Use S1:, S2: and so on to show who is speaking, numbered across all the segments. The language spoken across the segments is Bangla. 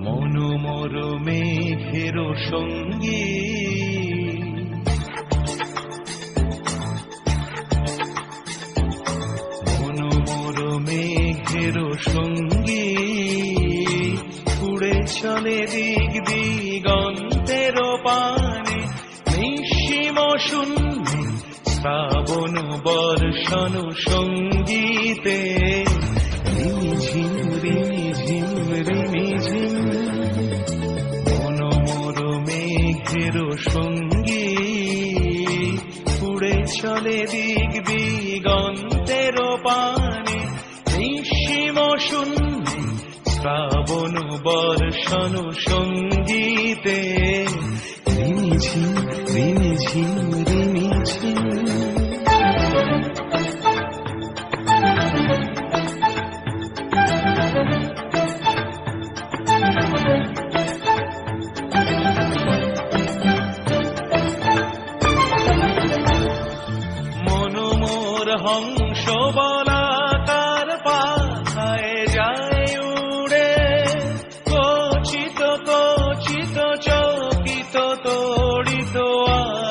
S1: মনোমর মেঘের সঙ্গী মনোমর মেঘের সঙ্গী উড়ে চলে দিক দিগন্তের পানে নিঃসীম শূন্যে শ্রাবণ বর্ষণ সঙ্গীতে রিমিঝিম রিমিঝিম রিমিঝিম মনোমর মেঘের সঙ্গী উড়ে চলে দিক দিগন্তের পানে নিঃসীম শূন্যে শ্রাবণ বর্ষণ সঙ্গীতে রিমিঝিম রিমিঝিম রিমিঝিম মনোমর হংস বলাকার পাথায় যায় উড়ে কচিত কচিত চকিত তড়িত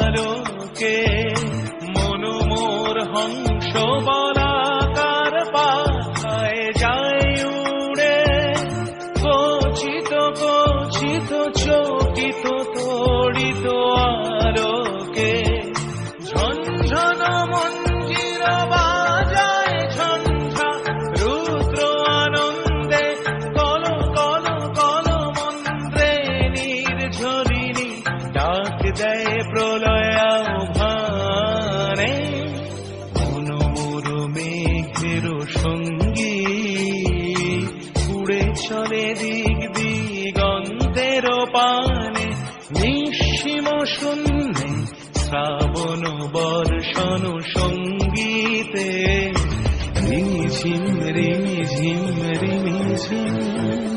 S1: আলোকে মনোমর হংস বলাকার পাথায় যায় উড়ে কচিত কচিত চকিত তড়িত আলোকে ঝনঝন মঞ্জির বাজায় ঝঞ্ঝা রুদ্র আনন্দে কল কল কল মন্ত্রে নির্ঝরিণী ডাক দেয় প্রলয় আহ্বানে মনোমর মেঘের সঙ্গী উড়ে চলে দিক দিগন্তের পানে নিঃসীম শূন্যে শ্রাবণ বর্ষণ সঙ্গীতে রিমিঝিম রিমিঝিম রিমিঝিম